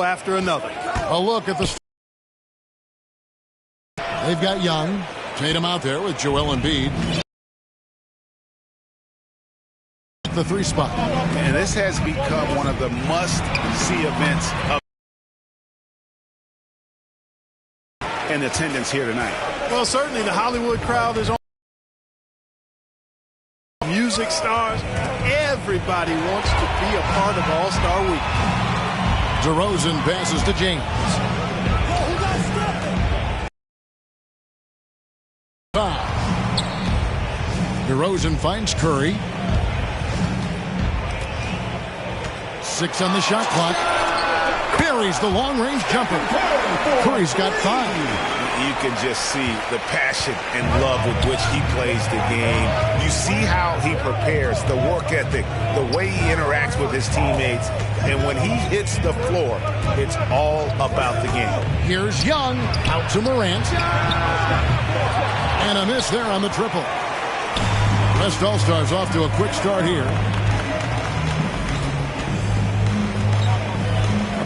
after another. A look at the... They've got Young. Tatum out there with Joel Embiid. The 3 spot. And this has become one of the must-see events in attendance here tonight. Well, certainly the Hollywood crowd is on. Music stars. Everybody wants to be a part of All-Star Week. DeRozan passes to James. DeRozan finds Curry. 6 on the shot clock. Buries the long-range jumper. Curry's got 5. You can just see the passion and love with which he plays the game. You see how he prepares, the work ethic, the way he interacts with his teammates. And when he hits the floor, it's all about the game. Here's Young out to Morant. And a miss there on the triple. West All-Stars off to a quick start here.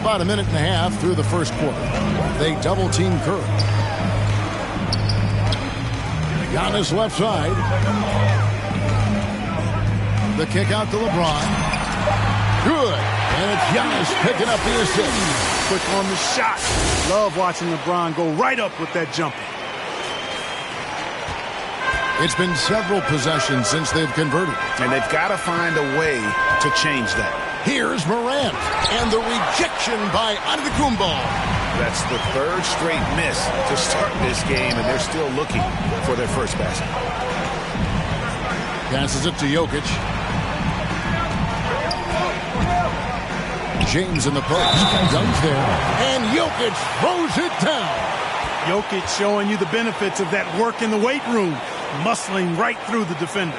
About a minute and a half through the first quarter. They double-team Curry. Giannis left side. The kick out to LeBron. Good. And it's Giannis picking up the assist. Quick on the shot. Love watching LeBron go right up with that jumper. It's been several possessions since they've converted. And they've got to find a way to change that. Here's Morant. And the rejection by Antetokounmpo. That's the 3rd straight miss to start this game, and they're still looking for their first basket. Passes it to Jokic. James in the post. Young's there. And Jokic throws it down. Jokic showing you the benefits of that work in the weight room. Muscling right through the defender.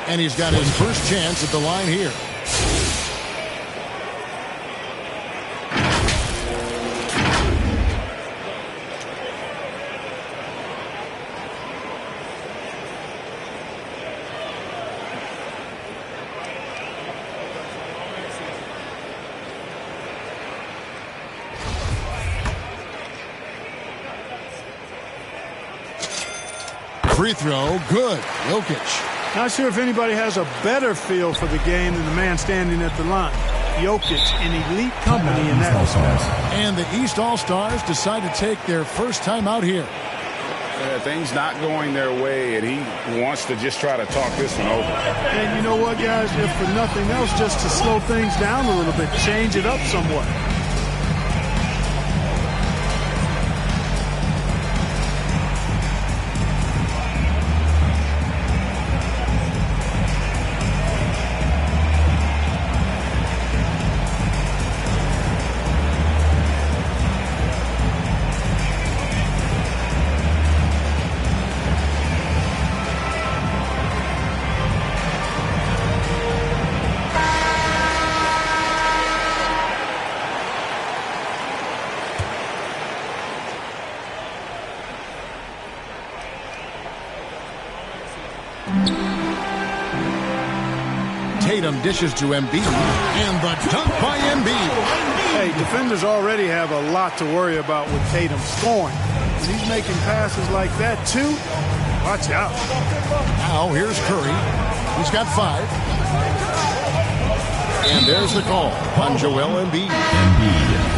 And he's got his first chance at the line here. Free throw, good. Jokic. Not sure if anybody has a better feel for the game than the man standing at the line. Jokic, an elite company in that respect. And the East All-Stars decide to take their first time out here. Things not going their way, and he wants to just try to talk this one over. And you know what, guys? If for nothing else, just to slow things down a little bit, change it up somewhat. Tatum dishes to Embiid, and the dunk by Embiid. Hey, defenders already have a lot to worry about with Tatum scoring. When he's making passes like that, too, watch out. Now here's Curry. He's got 5. And there's the call on Joel Embiid.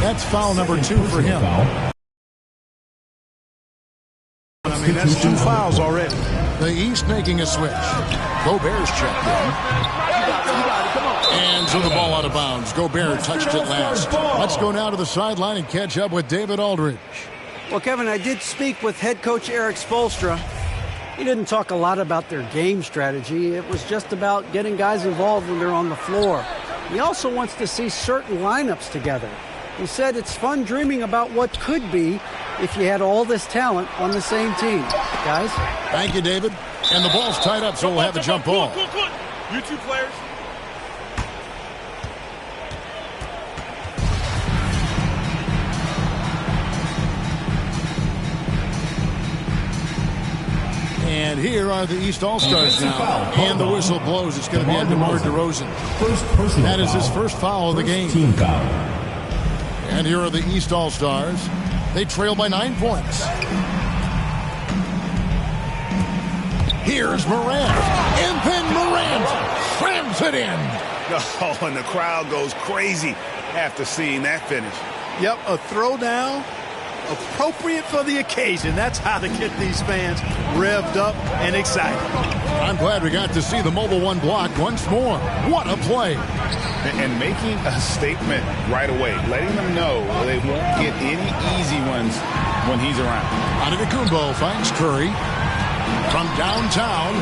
That's foul number 2 for him. I mean, that's 2 fouls already. The East making a switch. Gobert's checked in. And so the ball out of bounds. Gobert touched it last. Let's go now to the sideline and catch up with David Aldridge. Well, Kevin, I did speak with head coach Eric Spoelstra. He didn't talk a lot about their game strategy. It was just about getting guys involved when they're on the floor. He also wants to see certain lineups together. He said it's fun dreaming about what could be if you had all this talent on the same team. Guys? Thank you, David. And the ball's tied up, so we'll have a jump ball. You 2 players. And here are the East All-Stars now. And the whistle blows. It's going to be on DeMar DeRozan. That is his first foul of the game. Team foul. And here are the East All-Stars. They trail by 9 points. Here's Morant. And then Morant slams it in. Oh, and the crowd goes crazy after seeing that finish. Yep, a throwdown appropriate for the occasion. That's how to get these fans revved up and excited. I'm glad we got to see the Mobile One block once more. What a play. And making a statement right away, letting them know they won't get any easy ones when he's around. Antetokounmpo finds Curry. From downtown,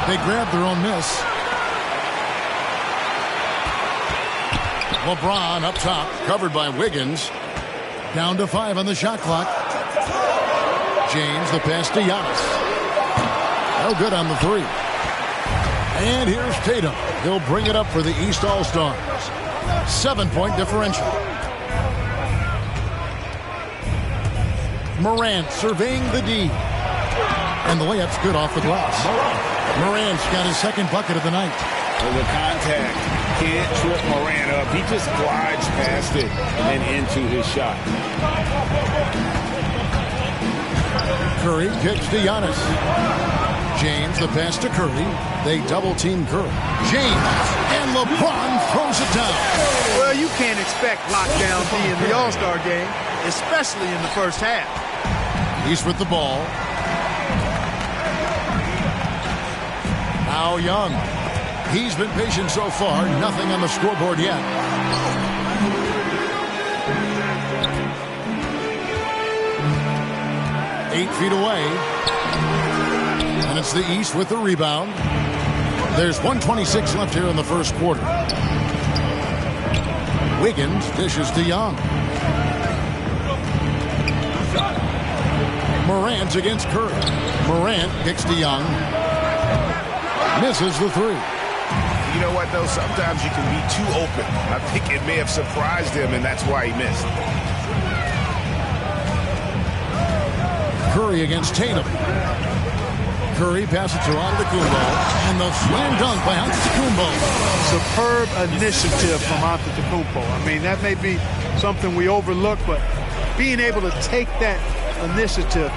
they grab their own miss. LeBron up top, covered by Wiggins. Down to 5 on the shot clock. James, the pass to Giannis. No good on the 3. And here's Tatum. He'll bring it up for the East All-Stars. 7-point differential. Morant surveying the D. And the layup's good off the glass. Morant's got his second bucket of the night. The contact can't trip Morant up. He just glides past it and into his shot. Curry kicks to Giannis. James, the pass to Curry. They double-team Curry. James, and LeBron throws it down. Well, you can't expect lockdown D in the All-Star game, especially in the first half. He's with the ball. Now Young. He's been patient so far. Nothing on the scoreboard yet. Eight feet away. And it's the East with the rebound. There's 1:26 left here in the first quarter. Wiggins dishes to Young. Morant against Curry. Morant kicks to Young. Misses the 3. You know what, though? Sometimes you can be too open. I think it may have surprised him, and that's why he missed. Curry against Tatum. Curry passes to Antetokounmpo. And the slam dunk by Antetokounmpo. Superb initiative from Antetokounmpo. I mean, that may be something we overlook, but being able to take that initiative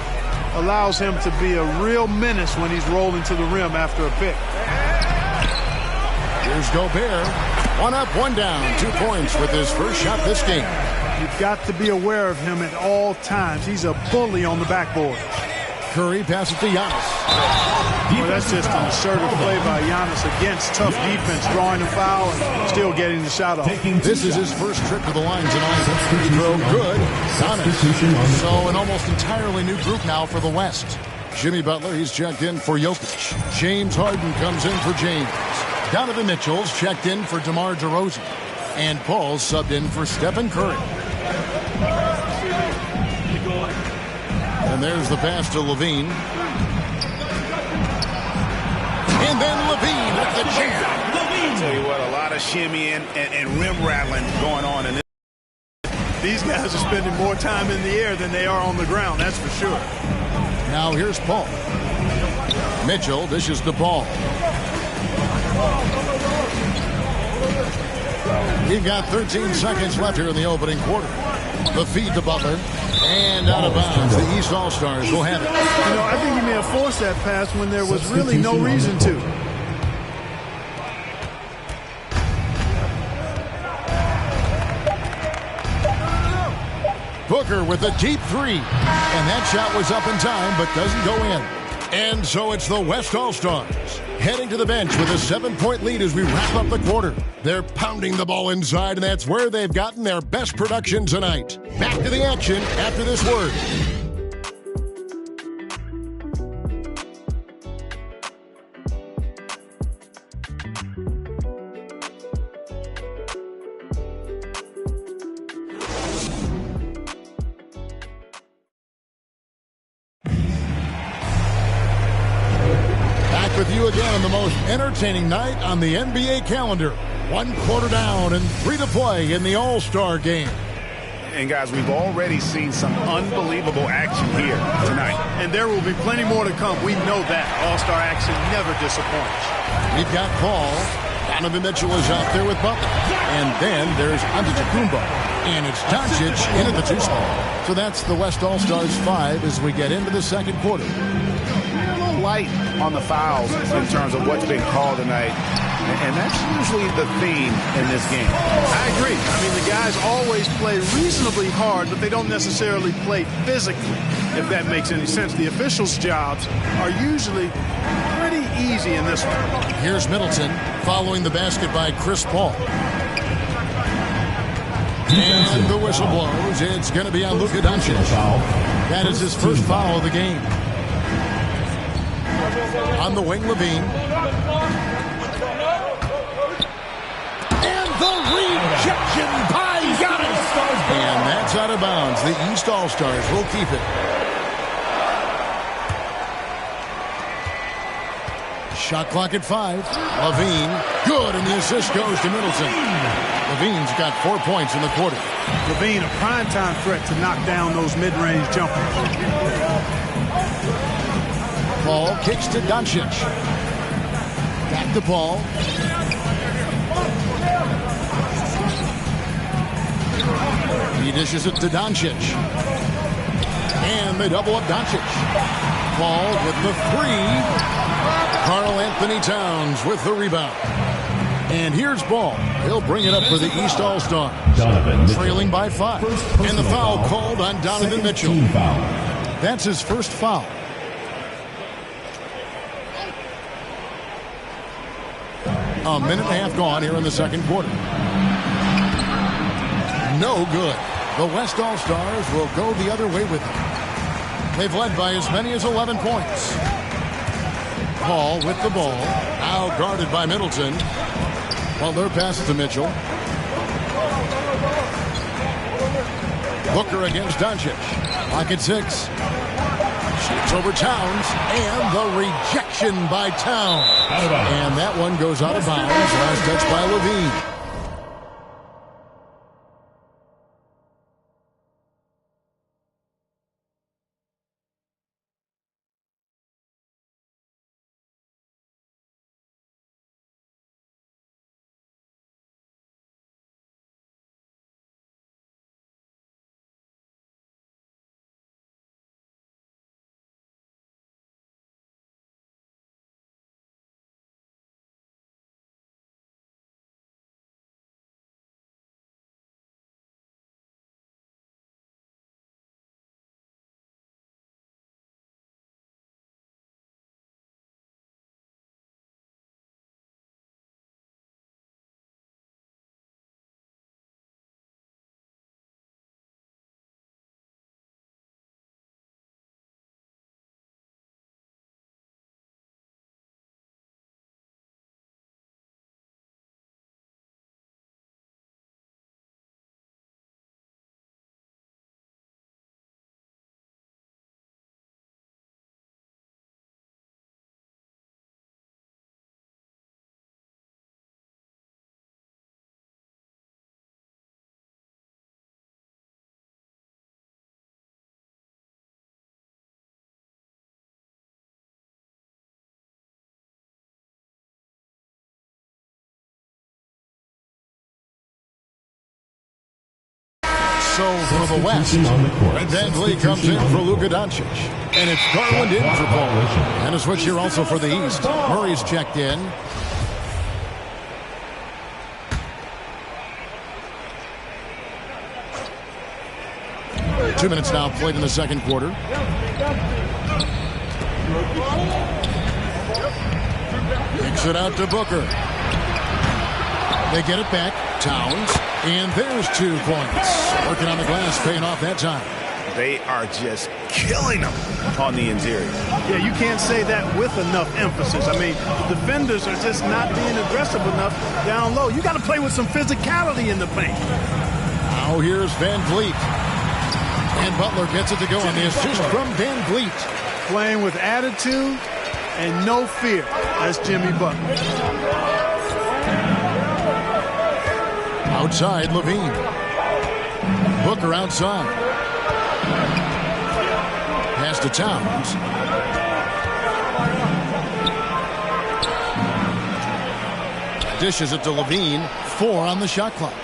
allows him to be a real menace when he's rolling to the rim after a pick. Here's Gobert. 1 up, 1 down. 2 points with his first shot this game. You've got to be aware of him at all times. He's a bully on the backboard. Curry passes to Giannis. Well, that's just an assertive play by Giannis against tough defense, drawing a foul and still getting the shot off. This is his first trip to the line tonight. Throw good. Giannis. So an almost entirely new group now for the West. Jimmy Butler, he's checked in for Jokic. James Harden comes in for James. Donovan Mitchell's checked in for DeMar DeRozan. And Paul's subbed in for Stephen Curry. And there's the pass to Levine. And then Levine with the jam. I'll tell you what, a lot of shimmying and rim rattling going on in this. These guys are spending more time in the air than they are on the ground, that's for sure. Now here's Paul. Mitchell dishes to Paul. We've got 13 seconds left here in the opening quarter. The feed to Butler. And out of bounds. The East All-Stars will have it. You know, I think he may have forced that pass when there was really no reason to. Booker with a deep 3. And that shot was up in time, but doesn't go in. And so it's the West All-Stars heading to the bench with a 7-point lead as we wrap up the quarter. They're pounding the ball inside, and that's where they've gotten their best production tonight. Back to the action after this word. With you again on the most entertaining night on the NBA calendar. 1 quarter down and 3 to play in the All-Star game. And guys, we've already seen some unbelievable action here tonight. And there will be plenty more to come. We know that. All-Star action never disappoints. We've got Paul. Donovan Mitchell is out there with Butler. And then there's Antetokounmpo. And it's Doncic in at the 2 spot. So that's the West All-Stars 5 as we get into the second quarter. A little light on the fouls in terms of what's being called tonight. And that's usually the theme in this game. I agree. I mean, the guys always play reasonably hard, but they don't necessarily play physically, if that makes any sense. The officials' jobs are usually pretty easy in this one. Here's Middleton following the basket by Chris Paul. And the whistle blows. It's going to be on Luka Doncic. That is his first foul of the game. On the wing, Levine. And the rejection by Giannis. And that's out of bounds. The East All-Stars will keep it. Shot clock at 5. Levine, good, and the assist goes to Middleton. Levine's got 4 points in the quarter. Levine, a primetime threat to knock down those mid-range jumpers. Paul kicks to Doncic. Back to Paul. He dishes it to Doncic. And they double up Doncic. Paul with the 3. Karl Anthony Towns with the rebound. And here's Ball. He'll bring it up for the East All-Stars. Trailing by 5. And the foul called on Donovan Mitchell. That's his first foul. A minute and a half gone here in the second quarter. No good. The West All-Stars will go the other way with it. They've led by as many as 11 points. Paul with the ball. Now guarded by Middleton. Butler passes to Mitchell. Booker against Doncic. Clock at 6. Shoots over Towns. And the rejection by Towns. And that one goes out of bounds. Last touch by Levine. So for the West, Van Vliet comes in for Luka Doncic. And it's Garland in for Paul. And a switch here also for the East. Murray's checked in. Two minutes now played in the second quarter. Kicks it out to Booker. They get it back. Towns. And there's 2 points. Working on the glass, paying off that time. They are just killing them on the interior. Yeah, you can't say that with enough emphasis. I mean, the defenders are just not being aggressive enough down low. You got to play with some physicality in the paint. Now here's Van Vliet. And Butler gets it to go on the assist from Van Vliet. Playing with attitude and no fear. That's Jimmy Butler. Outside, Levine. Booker outside. Pass to Towns. Dishes it to Levine. 4 on the shot clock.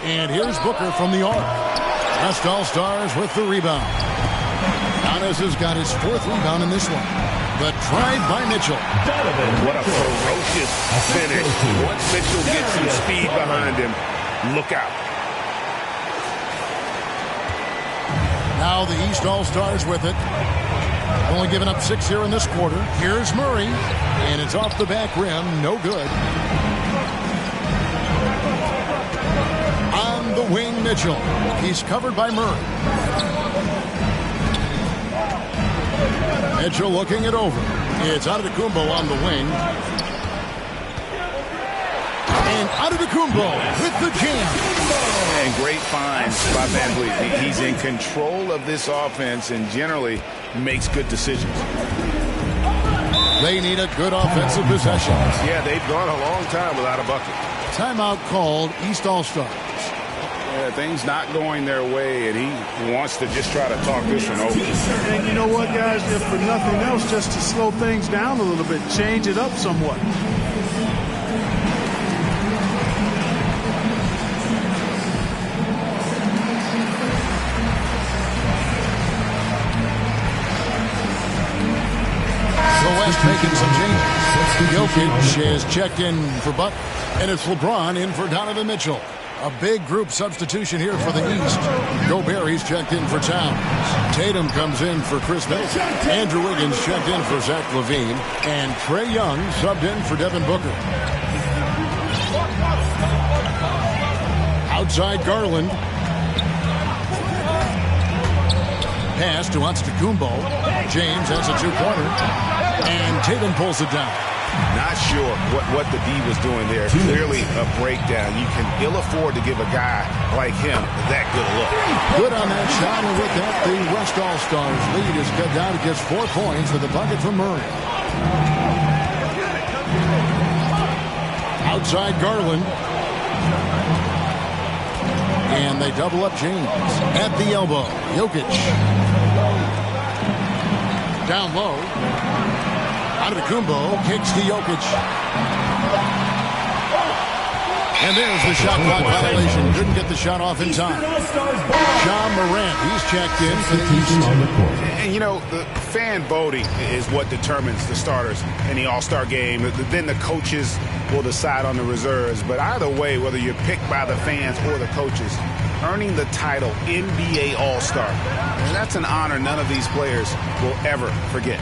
And here's Booker from the arc. West All-Stars with the rebound. Giannis has got his 4th rebound in this one. The drive by Mitchell. What a ferocious finish. Once Mitchell gets some speed behind him, look out. Now the East All-Stars with it. Only giving up 6 here in this quarter. Here's Murray. And it's off the back rim. No good. On the wing, Mitchell. He's covered by Murray. Mitchell looking it over. It's Antetokounmpo on the wing. And Antetokounmpo with the jam. And great finds by VanVleet. He's in control of this offense and generally makes good decisions. They need a good offensive possession. Yeah, they've gone a long time without a bucket. Timeout called, East All-Stars. Yeah, things not going their way, and he wants to just try to talk this one over. And you know what, guys? If for nothing else, just to slow things down a little bit, change it up somewhat. The West making some changes. Jokic is checked in for Butler, and it's LeBron in for Donovan Mitchell. A big group substitution here for the East. Gobert, he's checked in for Towns. Tatum comes in for Chris Middleton. Andrew Wiggins checked in for Zach LaVine. And Trae Young subbed in for Devin Booker. Outside Garland. Pass to Antetokounmpo. James has a 2-pointer. And Tatum pulls it down. Not sure what the D was doing there. Clearly a breakdown. You can ill afford to give a guy like him that good a look. Good on that shot, and with that, the West All-Stars lead is cut down to just 4 points with a bucket from Murray. Outside Garland. And they double up James. At the elbow, Jokic. Down low. Antetokounmpo kicks to Jokic. And there's the shot clock violation. Couldn't get the shot off in time. John Morant, he's checked in for the East. And, you know, the fan voting is what determines the starters in the All-Star game. Then the coaches will decide on the reserves. But either way, whether you're picked by the fans or the coaches, earning the title NBA All-Star, and that's an honor none of these players will ever forget.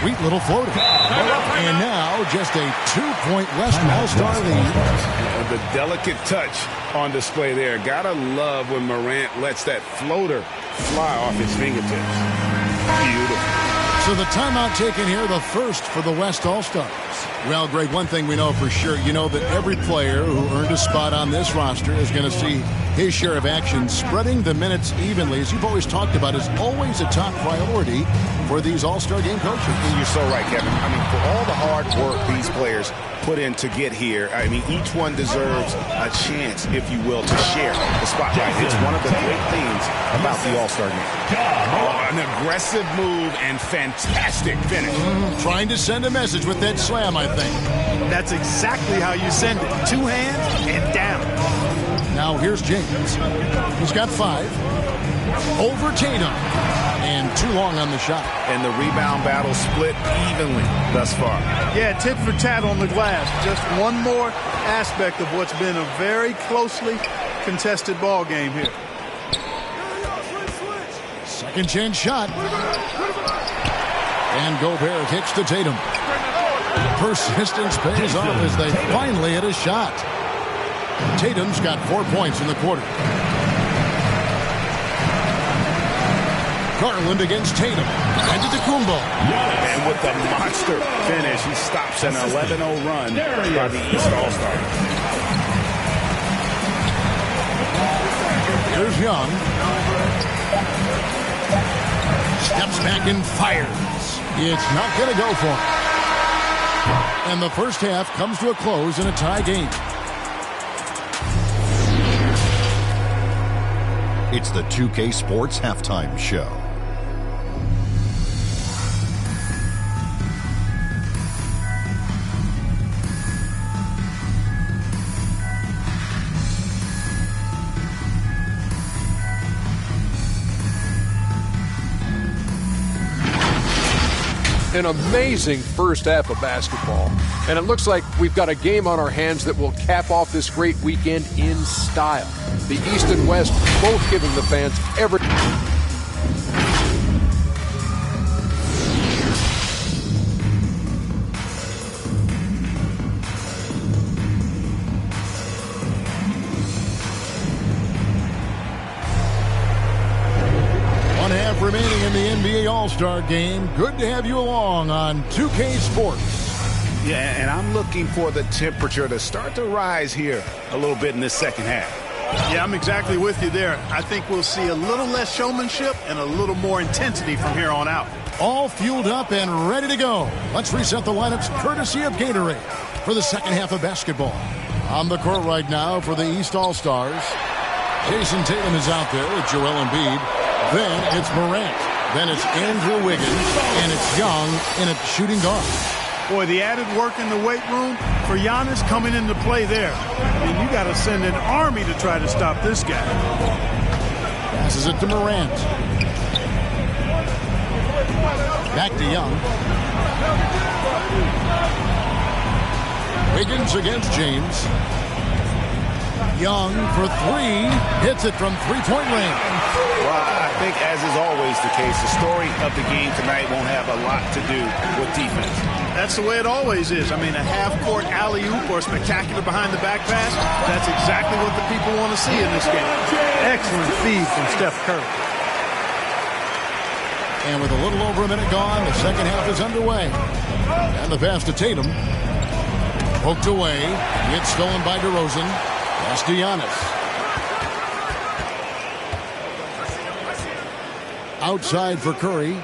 Sweet little floater. And now just a 2-point West All-Star lead. The delicate touch on display there. Gotta love when Morant lets that floater fly off his fingertips. Beautiful. So the timeout taken here, the first for the West All-Stars. Well, Greg, one thing we know for sure, you know that every player who earned a spot on this roster is going to see his share of action. Spreading the minutes evenly, as you've always talked about, is always a top priority for these All-Star game coaches. You're so right, Kevin. I mean, for all the hard work these players put in to get here, I mean, each one deserves a chance, if you will, to share the spotlight. It's one of the great things about the All-Star game. An aggressive move and fantastic finish. Trying to send a message with that slam, I think. That's exactly how you send it. 2 hands and down. Now here's James. He's got 5. Over Tatum. And too long on the shot. And the rebound battle split evenly thus far. Yeah, tit for tat on the glass. Just one more aspect of what's been a very closely contested ball game here. Second chance shot. And Gobert kicks to Tatum. Persistence pays off as they finally hit a shot. Tatum's got 4 points in the quarter. Garland against Tatum. Antetokounmpo. And with the monster finish, he stops an 11-0 run by the East All-Stars. Here's Young. Steps back and fires. It's not going to go for him. And the first half comes to a close in a tie game. It's the 2K Sports Halftime Show. An amazing first half of basketball. And it looks like we've got a game on our hands that will cap off this great weekend in style. The East and West both giving the fans every... Remaining in the NBA All-Star Game. Good to have you along on 2K Sports. Yeah, and I'm looking for the temperature to start to rise here a little bit in this second half. Yeah, I'm exactly with you there. I think we'll see a little less showmanship and a little more intensity from here on out. All fueled up and ready to go. Let's reset the lineups courtesy of Gatorade for the second half of basketball. On the court right now for the East All-Stars, Jason Tatum is out there with Joel Embiid. Then it's Morant. Then it's Andrew Wiggins. And it's Young in at shooting guard. Boy, the added work in the weight room for Giannis coming into play there. And you got to send an army to try to stop this guy. Passes it to Morant. Back to Young. Wiggins against James. Young for three. Hits it from three-point range. Well, I think, as is always the case, the story of the game tonight won't have a lot to do with defense. That's the way it always is. I mean, a half-court alley-oop or spectacular behind-the-back pass, that's exactly what the people want to see in this game. Excellent feed from Steph Curry. And with a little over a minute gone, the second half is underway. And the pass to Tatum. Poked away. It's stolen by DeRozan. Pass to Giannis. Outside for Curry.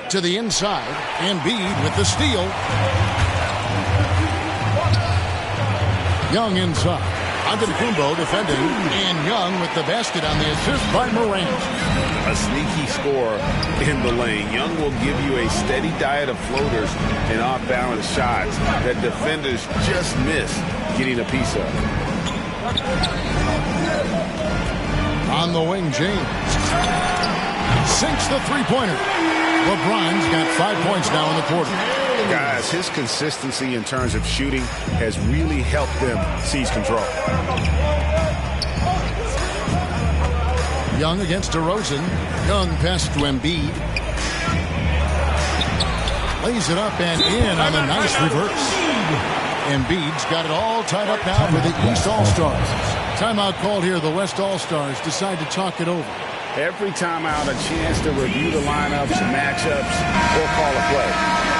To the inside. Embiid with the steal. Young inside. Antetokounmpo defending. And Young with the basket on the assist by Morant. A sneaky score in the lane. Young will give you a steady diet of floaters and off-balance shots that defenders just miss getting a piece of. On the wing, James. Sinks the three-pointer. LeBron's got 5 points now in the quarter. Guys, his consistency in terms of shooting has really helped them seize control. Young against DeRozan. Young pass to Embiid. Lays it up and in on the nice reverse. Embiid's got it all tied up now for the East All-Stars. Timeout called here. The West All-Stars decide to talk it over. Every timeout, a chance to review the lineups, matchups, or call a play.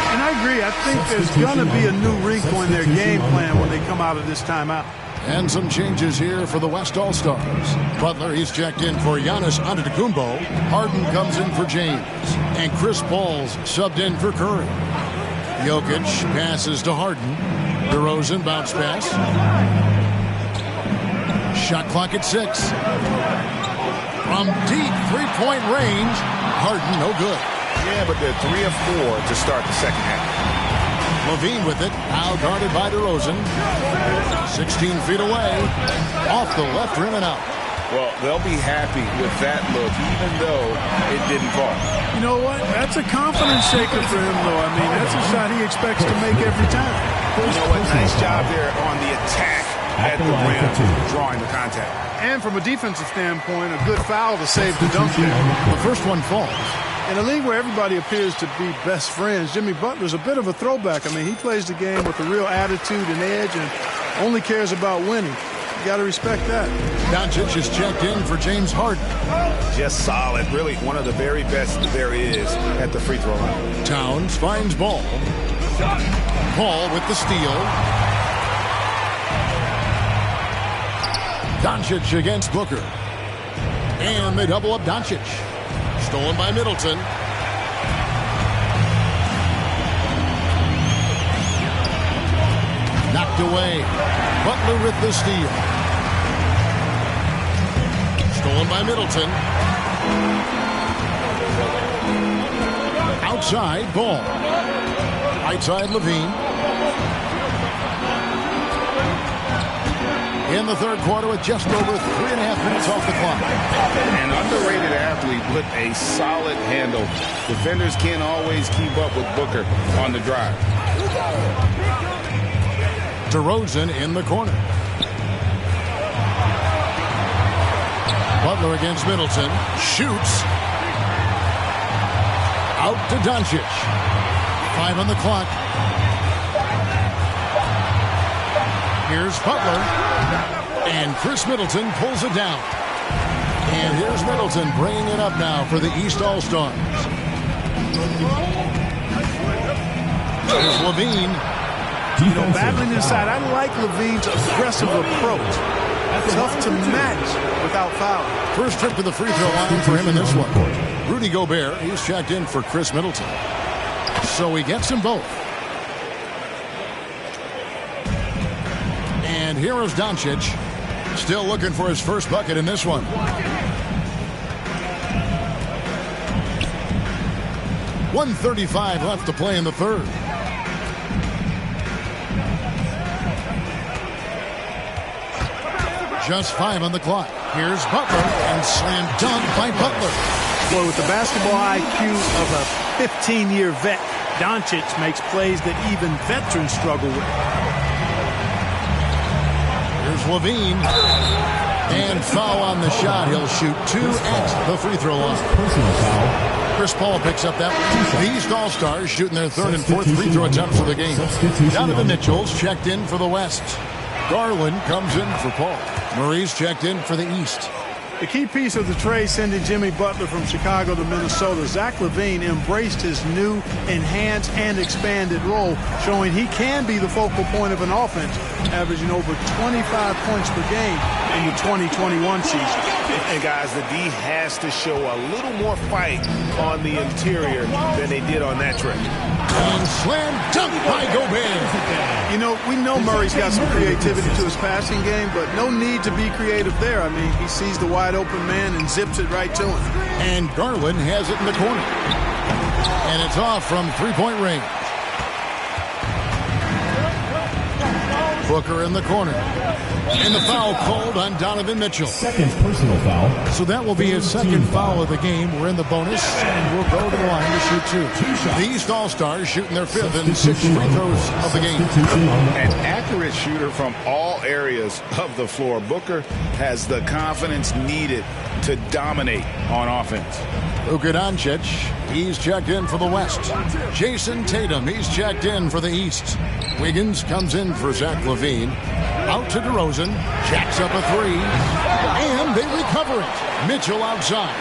And I agree. I think there's going to be a new wrinkle in their game plan when they come out of this timeout. And some changes here for the West All-Stars. Butler, he's checked in for Giannis Antetokounmpo. Harden comes in for James. And Chris Paul's subbed in for Curry. Jokic passes to Harden. DeRozan bounce pass. Shot clock at 6. From deep three-point range, Harden no good. Yeah, but they're 3 of 4 to start the second half. Levine with it, now guarded by DeRozan. 16 feet away, off the left rim and out. Well, they'll be happy with that look, even though it didn't fall. You know what? That's a confidence shaker for him, though. I mean, that's a shot he expects to make every time. You know what? Nice job there on the attack at the rim, drawing the contact. And from a defensive standpoint, a good foul to save the dunk there. The first one falls. In a league where everybody appears to be best friends, Jimmy Butler's a bit of a throwback. I mean, he plays the game with a real attitude and edge and only cares about winning. You got to respect that. Doncic is checked in for James Harden. Just solid. Really one of the very best there is at the free throw line. Towns finds Ball. Ball with the steal. Doncic against Booker. And they double up Doncic. Stolen by Middleton. Knocked away. Butler with the steal. Stolen by Middleton. Outside, Ball. Right side, Levine. in the third quarter with just over 3.5 minutes off the clock. An underrated athlete with a solid handle. Defenders can't always keep up with Booker on the drive. DeRozan in the corner. Butler against Middleton. Shoots. Out to Doncic. 5 on the clock. Here's Butler. And Chris Middleton pulls it down. And here's Middleton bringing it up now for the East All-Stars. Here's Levine. You know, battling inside, I like Levine's aggressive approach. Tough to match without foul. First trip to the free throw line for him in this one. Rudy Gobert, he's checked in for Chris Middleton. So he gets them both. And here is Doncic. Still looking for his first bucket in this one. .135 left to play in the third. Just 5 on the clock. Here's Butler, and slam dunk by Butler. Boy, with the basketball IQ of a 15-year vet, Doncic makes plays that even veterans struggle with. Here's Levine. And foul on the shot. He'll shoot 2 at the free throw line. Personal foul. Chris Paul picks up that one. The East All-Stars shooting their third and fourth free throw attempts for the game. Donovan Mitchell's checked in for the West. Garland comes in for Paul. Murray's checked in for the East. The key piece of the trade sending Jimmy Butler from Chicago to Minnesota, Zach LaVine embraced his new, enhanced, and expanded role, showing he can be the focal point of an offense, averaging over 25 points per game in the 2021 season. And guys, the D has to show a little more fight on the interior than they did on that trip. And slam dunk by Gobert. You know, we know Murray's got some creativity to his passing game, but no need to be creative there. I mean, he sees the wide open man and zips it right to him. And Garland has it in the corner. And it's off from three-point range. Booker in the corner. And the foul called on Donovan Mitchell. Second personal foul. So that will be his second foul of the game. We're in the bonus, and we'll go to the line to shoot 2. The East All-Stars shooting their 5th and 6th free throws of the game. An accurate shooter from all areas of the floor. Booker has the confidence needed to dominate on offense. Luka Doncic, he's checked in for the West. Jason Tatum, he's checked in for the East. Wiggins comes in for Zach LaVine. Out to DeRozan, jacks up a 3, and they recover it. Mitchell outside.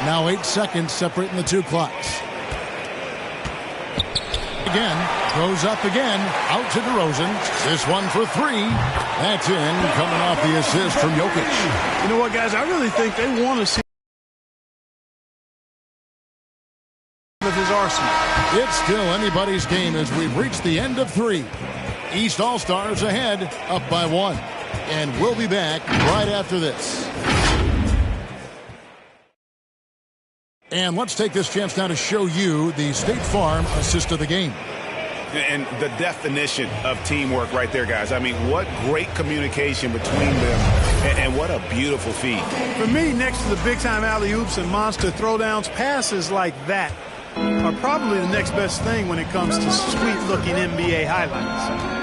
Now 8 seconds separating the 2 clocks. Again, goes up again, out to DeRozan. This one for 3. That's in, coming off the assist from Jokic. You know what, guys? I really think they want to see of his arsenal. It's still anybody's game as we've reached the end of 3. East All-Stars ahead, up by 1. And we'll be back right after this. And let's take this chance now to show you the State Farm assist of the game. And the definition of teamwork right there, guys. I mean, what great communication between them, and what a beautiful feed. For me, next to the big-time alley-oops and monster throwdowns, passes like that are probably the next best thing when it comes to sweet-looking NBA highlights.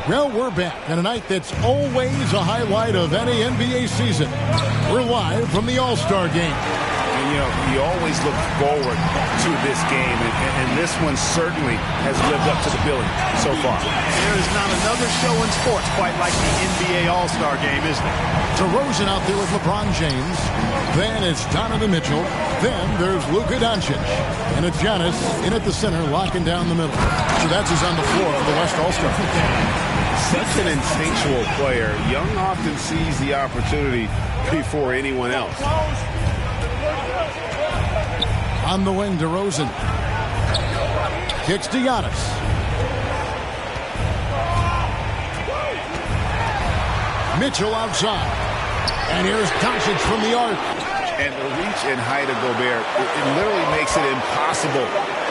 Well, we're back on a night that's always a highlight of any NBA season. We're live from the All-Star Game. And, you know, you always look forward to this game, and this one certainly has lived up to the billing so far. There is not another show in sports quite like the NBA All-Star Game, is there? DeRozan out there with LeBron James. Then it's Donovan Mitchell. Then there's Luka Doncic. And it's Giannis in at the center, locking down the middle. So that's who's on the floor for the West All-Star. Such an instinctual player. Young often sees the opportunity before anyone else. On the wing, DeRozan. Kicks to Giannis. Mitchell outside. And here's Doncic from the arc. And the reach and height of Gobert, it literally makes it impossible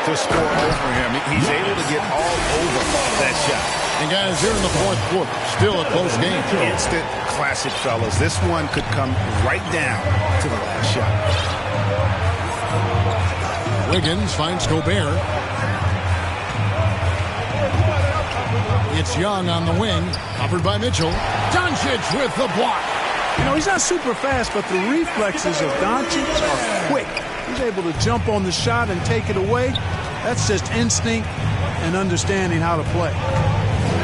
to score over him. He's able to get all over that shot. And guys, here in the fourth quarter, still a close game. Instant classic, fellas. This one could come right down to the last shot. Wiggins finds Gobert. It's Young on the wing, covered by Mitchell. Doncic with the block. You know, he's not super fast, but the reflexes of Doncic are quick. He's able to jump on the shot and take it away. That's just instinct and understanding how to play.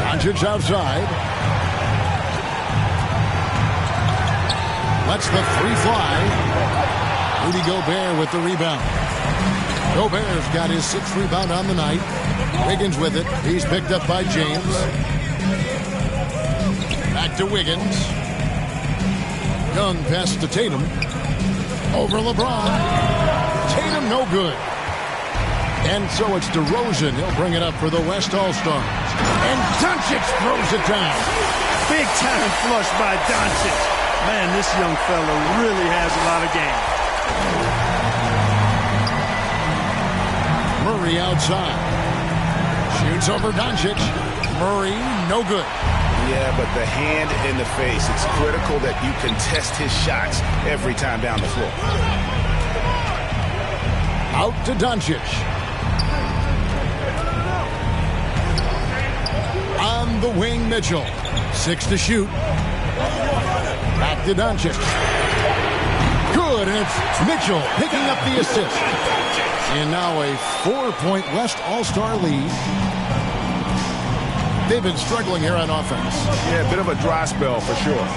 Doncic outside. Lets the three fly. Rudy Gobert with the rebound. Gobert's got his 6th rebound on the night. Wiggins with it. He's picked up by James. Back to Wiggins. Young passes to Tatum. Over LeBron. Tatum no good. And so it's DeRozan. He'll bring it up for the West All-Stars. And Doncic throws it down. Big time flush by Doncic. Man, this young fella really has a lot of game. Murray outside. Shoots over Doncic. Murray, no good. Yeah, but the hand in the face. It's critical that you contest his shots every time down the floor. Out to Doncic. On the wing, Mitchell. 6 to shoot. Back to Doncic. Good, and it's Mitchell picking up the assist. And now a 4-point West All-Star lead. They've been struggling here on offense. Yeah, a bit of a dry spell for sure.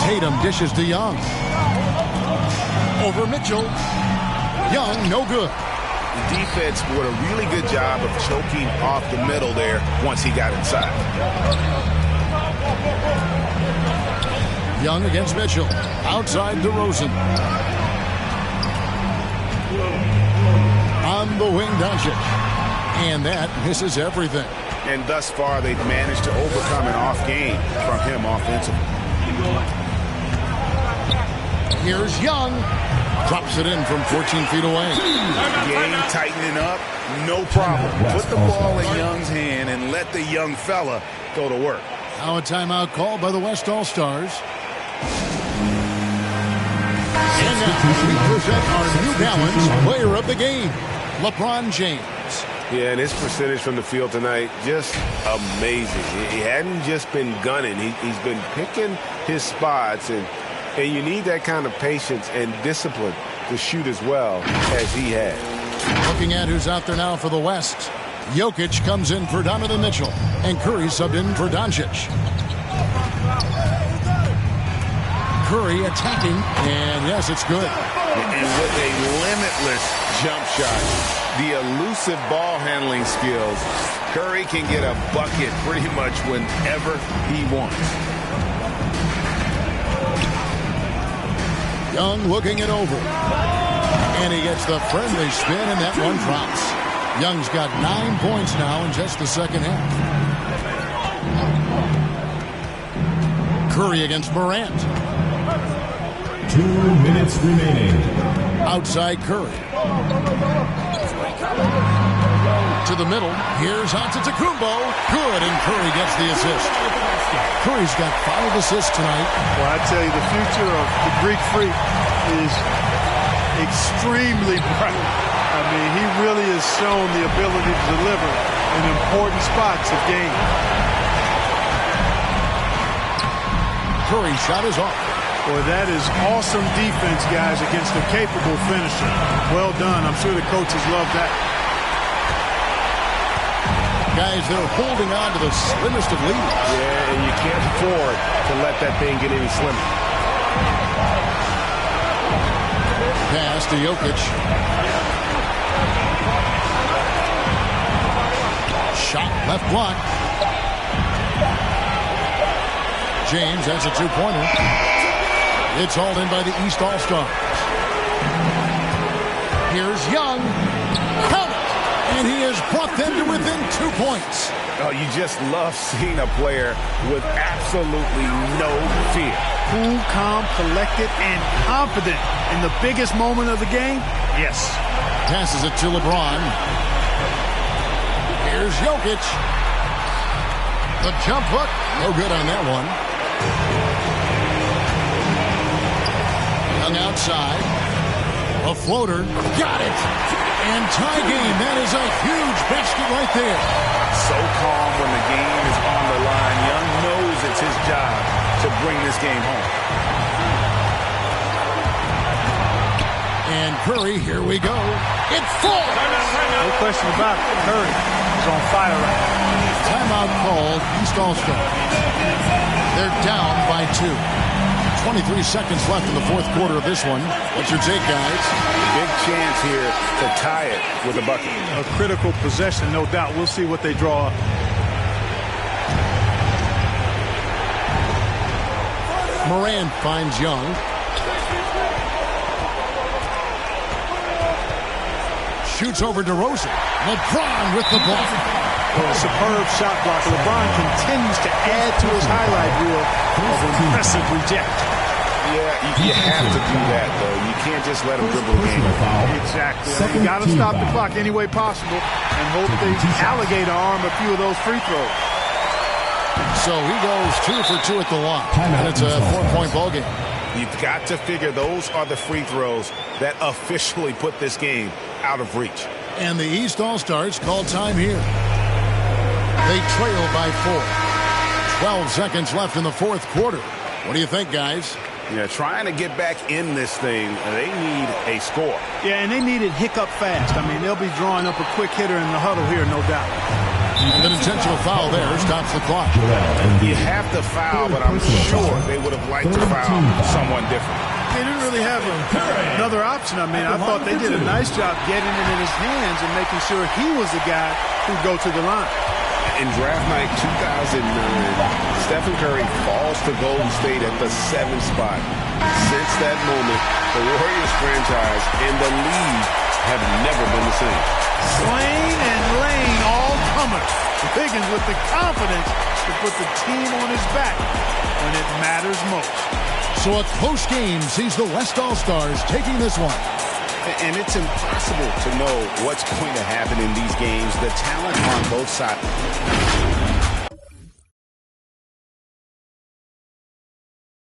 Tatum dishes to Young. Over Mitchell. Young, no good. The defense did a really good job of choking off the middle there once he got inside. Young against Mitchell. Outside DeRozan. On the wing, Doncic. And that misses everything. And thus far, they've managed to overcome an off game from him offensively. Here's Young. Drops it in from 14 feet away. Game tightening up, no problem. Put the ball in Young's hand and let the young fella go to work. Now a timeout called by the West All-Stars. And now we present our New Balance player of the game, LeBron James. Yeah, and his percentage from the field tonight, just amazing. He hadn't just been gunning. He's been picking his spots, and you need that kind of patience and discipline to shoot as well as he had. Looking at who's out there now for the West. Jokic comes in for Donovan Mitchell, and Curry subbed in for Doncic. Curry attacking, and yes, it's good. And with a limitless jump shot, the elusive ball handling skills, Curry can get a bucket pretty much whenever he wants. Young looking it over. And he gets the friendly spin, and that one drops. Young's got 9 points now in just the second half. Curry against Morant. 2 minutes remaining. Outside Curry. To the middle. Here's Antetokounmpo. Good, and Curry gets the assist. Curry's got 5 assists tonight. Well, I tell you, the future of the Greek Freak is extremely bright. I mean, he really has shown the ability to deliver in important spots of game. Curry's shot is off. Boy, that is awesome defense, guys, against a capable finisher. Well done. I'm sure the coaches love that. Guys, they're holding on to the slimmest of leads. Yeah, and you can't afford to let that thing get any slimmer. Pass to Jokic. Shot left block. James has a 2-pointer. It's hauled in by the East All-Stars. Here's Young. Count it! And he has brought them to within 2 points. Oh, you just love seeing a player with absolutely no fear. Cool, calm, collected, and confident in the biggest moment of the game. Yes. Passes it to LeBron. Here's Jokic. The jump hook, no good on that one. Young outside. A floater, got it. And tie game, that is a huge basket right there. So calm when the game is on the line. Young knows it's his job to bring this game home. And Curry, here we go. It falls. No question about it. Curry is on fire right now. Timeout called, East All-Star. They're down by 2. 23 seconds left in the fourth quarter of this one. What's your take, guys? Big chance here to tie it with a bucket. A critical possession, no doubt. We'll see what they draw up. Moran finds Young. Shoots over DeRozan. LeBron with the block. A superb shot block. LeBron continues to add to his highlight reel of impressive reject. Yeah, you have to do that, though. You can't just let him dribble the game. Exactly. You got to stop the clock any way possible and hope they alligator arm a few of those free throws. So he goes 2 for 2 at the line. And it's a 4-point ball game. You've got to figure those are the free throws that officially put this game out of reach. And the East All-Stars call time here. They trail by 4. 12 seconds left in the fourth quarter. What do you think, guys? Yeah, trying to get back in this thing, they need a score. Yeah, and they need it hiccup fast. I mean, they'll be drawing up a quick hitter in the huddle here, no doubt. And an intentional foul there stops the clock. You have to foul, but I'm sure they would have liked to foul someone different. They didn't really have another option. I mean, I thought they did a nice job getting it in his hands and making sure he was the guy who'd go to the line. In draft night 2009, Stephen Curry falls to Golden State at the 7th spot. Since that moment, the Warriors franchise and the league have never been the same. Swain and Lane all comers. Higgins with the confidence to put the team on his back when it matters most. So a close game sees the West All-Stars taking this one. And it's impossible to know what's going to happen in these games. The talent on both sides.